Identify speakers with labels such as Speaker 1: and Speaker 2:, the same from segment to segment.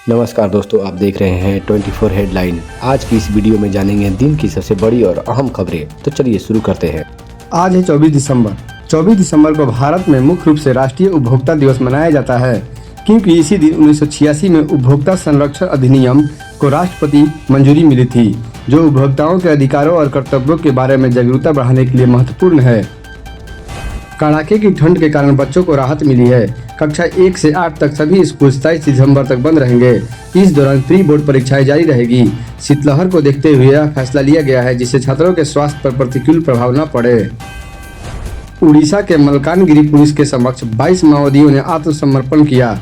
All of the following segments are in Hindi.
Speaker 1: नमस्कार दोस्तों, आप देख रहे हैं 24 हेडलाइन। आज की इस वीडियो में जानेंगे दिन की सबसे बड़ी और अहम खबरें। तो चलिए शुरू करते हैं।
Speaker 2: आज है 24 दिसंबर। 24 दिसंबर को भारत में मुख्य रूप से राष्ट्रीय उपभोक्ता दिवस मनाया जाता है, क्योंकि इसी दिन 1986 में उपभोक्ता संरक्षण अधिनियम को राष्ट्रपति मंजूरी मिली थी, जो उपभोक्ताओं के अधिकारों और कर्तव्यों के बारे में जागरूकता बढ़ाने के लिए महत्वपूर्ण है। कड़ाके की ठंड के कारण बच्चों को राहत मिली है। कक्षा 1 से 8 तक सभी स्कूल 27 दिसंबर तक बंद रहेंगे। इस दौरान प्री बोर्ड परीक्षाएं जारी रहेगी। शीतलहर को देखते हुए यह फैसला लिया गया है, जिससे छात्रों के स्वास्थ्य पर प्रतिकूल प्रभाव न पड़े। उड़ीसा के मलकानगिरी पुलिस के समक्ष 22 माओवादियों ने आत्मसमर्पण किया,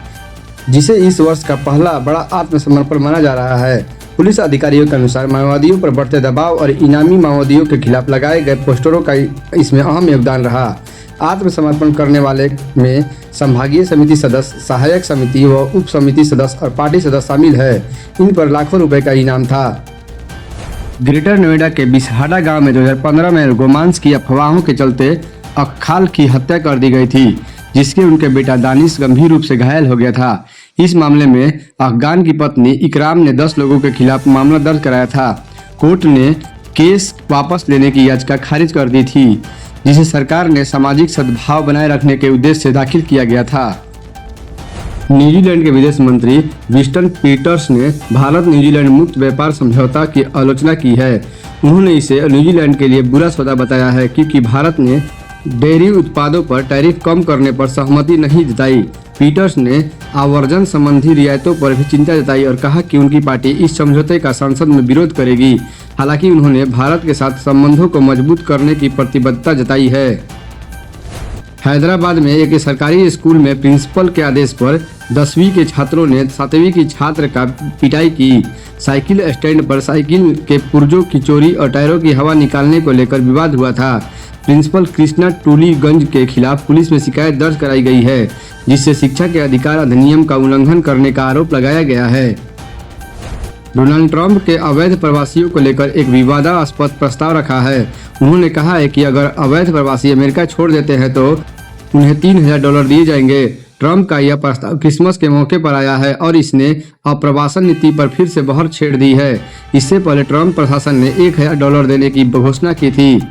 Speaker 2: जिसे इस वर्ष का पहला बड़ा आत्मसमर्पण माना जा रहा है। पुलिस अधिकारियों के अनुसार माओवादियों पर बढ़ते दबाव और इनामी माओवादियों के खिलाफ लगाए गए पोस्टरों का इसमें अहम योगदान रहा। आत्मसमर्पण करने वाले में संभागीय समिति सदस्य, सहायक समिति व उप समिति सदस्य और पार्टी सदस्य शामिल है। इन पर लाखों रुपए का इनाम था। ग्रेटर नोएडा के बिसहाड़ा गांव में 2015 में रोमांस की अफवाहों के चलते अख्खाल की हत्या कर दी गई थी, जिसके उनके बेटा दानिश गंभीर रूप से घायल हो गया था। इस मामले में अफगान की पत्नी इकराम ने 10 लोगों के खिलाफ मामला दर्ज कराया था। कोर्ट ने केस वापस लेने की याचिका खारिज कर दी थी, जिसे सरकार ने सामाजिक सद्भाव बनाए रखने के उद्देश्य से दाखिल किया गया था। न्यूजीलैंड के विदेश मंत्री विंस्टन पीटर्स ने भारत न्यूजीलैंड मुक्त व्यापार समझौता की आलोचना की है। उन्होंने इसे न्यूजीलैंड के लिए बुरा सौदा बताया है, क्योंकि भारत ने डेयरी उत्पादों पर टैरिफ कम करने पर सहमति नहीं जताई। पीटर्स ने आवर्जन संबंधी रियायतों पर भी चिंता जताई और कहा कि उनकी पार्टी इस समझौते का संसद में विरोध करेगी। हालांकि उन्होंने भारत के साथ संबंधों को मजबूत करने की प्रतिबद्धता जताई है। हैदराबाद में एक सरकारी स्कूल में प्रिंसिपल के आदेश पर 10वीं के छात्रों ने 7वीं की छात्र का पिटाई की। साइकिल स्टैंड पर साइकिल के पुर्जों की चोरी और टायरों की हवा निकालने को लेकर विवाद हुआ था। प्रिंसिपल कृष्णा टूलीगंज के खिलाफ पुलिस में शिकायत दर्ज कराई गई है, जिससे शिक्षा के अधिकार अधिनियम का उल्लंघन करने का आरोप लगाया गया है। डोनाल्ड ट्रंप के अवैध प्रवासियों को लेकर एक विवादास्पद प्रस्ताव रखा है। उन्होंने कहा है कि अगर अवैध प्रवासी अमेरिका छोड़ देते हैं तो उन्हें $3000 दिए जाएंगे। ट्रंप का यह प्रस्ताव क्रिसमस के मौके पर आया है और इसने अप्रवासन नीति पर फिर से बहर छेड़ दी है। इससे पहले ट्रंप प्रशासन ने $1000 देने की घोषणा की थी।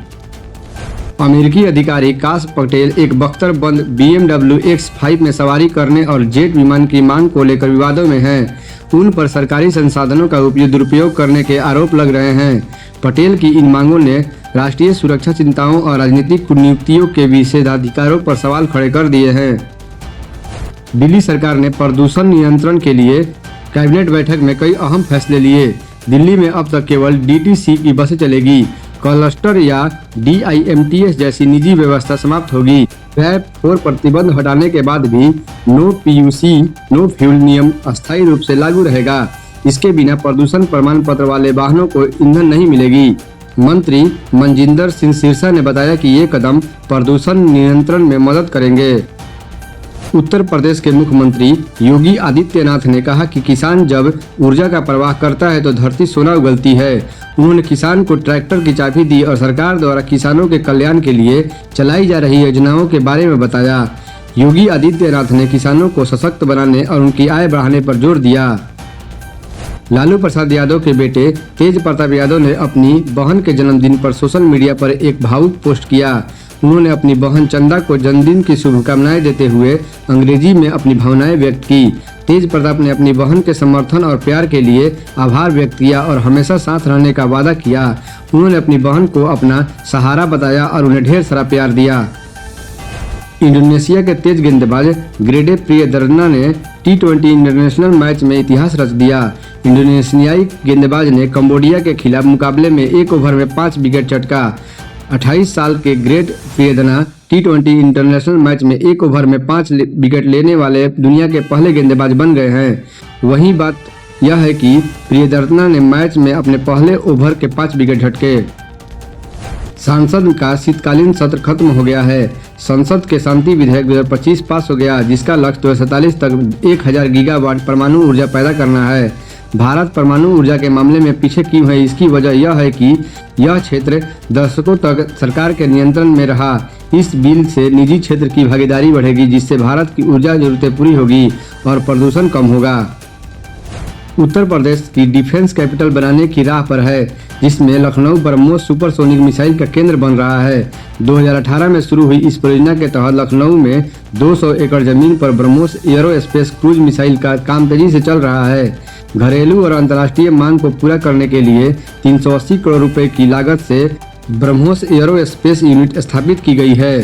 Speaker 2: अमेरिकी अधिकारी काश पटेल एक बख्तरबंद BMW X5 में सवारी करने और जेट विमान की मांग को लेकर विवादों में हैं। उन पर सरकारी संसाधनों का दुरुपयोग करने के आरोप लग रहे हैं। पटेल की इन मांगों ने राष्ट्रीय सुरक्षा चिंताओं और राजनीतिक नियुक्तियों के विशेषाधिकारों पर सवाल खड़े कर दिए हैं। दिल्ली सरकार ने प्रदूषण नियंत्रण के लिए कैबिनेट बैठक में कई अहम फैसले लिए। दिल्ली में अब तक केवल DTC की बसें चलेगी। क्लस्टर या DIMTS जैसी निजी व्यवस्था समाप्त होगी। रैप 4 प्रतिबंध हटाने के बाद भी नो PUC नो फ्यूल नियम अस्थायी रूप से लागू रहेगा। इसके बिना प्रदूषण प्रमाण पत्र वाले वाहनों को ईंधन नहीं मिलेगी। मंत्री मनजिंदर सिंह सिरसा ने बताया कि ये कदम प्रदूषण नियंत्रण में मदद करेंगे। उत्तर प्रदेश के मुख्यमंत्री योगी आदित्यनाथ ने कहा कि किसान जब ऊर्जा का प्रवाह करता है तो धरती सोना उगलती है। उन्होंने किसान को ट्रैक्टर की चाबी दी और सरकार द्वारा किसानों के कल्याण के लिए चलाई जा रही योजनाओं के बारे में बताया। योगी आदित्यनाथ ने किसानों को सशक्त बनाने और उनकी आय बढ़ाने पर जोर दिया। लालू प्रसाद यादव के बेटे तेज प्रताप यादव ने अपनी बहन के जन्मदिन पर सोशल मीडिया पर एक भावुक पोस्ट किया। उन्होंने अपनी बहन चंदा को जन्मदिन की शुभकामनाएं देते हुए अंग्रेजी में अपनी भावनाएं व्यक्त की। तेज प्रताप ने अपनी बहन के समर्थन और प्यार के लिए आभार व्यक्त किया और हमेशा साथ रहने का वादा किया। उन्होंने अपनी बहन को अपना सहारा बताया और उन्हें ढेर सारा प्यार दिया। इंडोनेशिया के तेज गेंदबाज ग्रेडे प्रियदर्शना ने T20 इंटरनेशनल मैच में इतिहास रच दिया। इंडोनेशियाई गेंदबाज ने कंबोडिया के खिलाफ मुकाबले में 1 ओवर में 5 विकेट चटका। 28 साल के great Priyadarshana T20 international match में 1 ओवर में 5 विकेट लेने वाले दुनिया के पहले गेंदबाज बन गए हैं। वहीं बात यह है कि प्रियदर्शना ने मैच में अपने पहले ओवर के 5 विकेट झटके। संसद का शीतकालीन सत्र खत्म हो गया है। संसद के शांति विधेयक 2025 पास हो गया, जिसका लक्ष्य 2047 तक 1000 गीगावाट परमाणु ऊर्जा पैदा करना है। भारत परमाणु ऊर्जा के मामले में पीछे क्यों है, इसकी वजह यह है कि यह क्षेत्र दशकों तक सरकार के नियंत्रण में रहा। इस बिल से निजी क्षेत्र की भागीदारी बढ़ेगी, जिससे भारत की ऊर्जा जरूरतें पूरी होगी और प्रदूषण कम होगा। उत्तर प्रदेश की डिफेंस कैपिटल बनाने की राह पर है, जिसमें लखनऊ ब्रह्मोस सुपरसोनिक मिसाइल का केंद्र बन रहा है। 2018 में शुरू हुई इस परियोजना के तहत लखनऊ में 200 एकड़ जमीन पर ब्रह्मोस एयरोस्पेस क्रूज मिसाइल का काम तेजी से चल रहा है। घरेलू और अंतर्राष्ट्रीय मांग को पूरा करने के लिए 380 करोड़ रुपए की लागत से ब्रह्मोस एयरोस्पेस यूनिट स्थापित की गई है।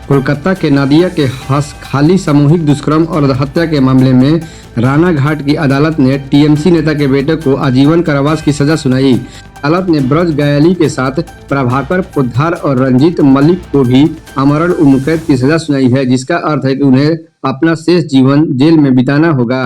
Speaker 2: कोलकाता के नादिया के खाली सामूहिक दुष्कर्म और हत्या के मामले में राणा घाट की अदालत ने टीएमसी नेता के बेटे को आजीवन कारावास की सजा सुनाई। अदालत ने ब्रज गयाली के साथ प्रभाकर पोद्दार और रंजीत मलिक को भी आमरण उम्रकैद की सजा सुनाई है, जिसका अर्थ है कि उन्हें अपना शेष जीवन जेल में बिताना होगा।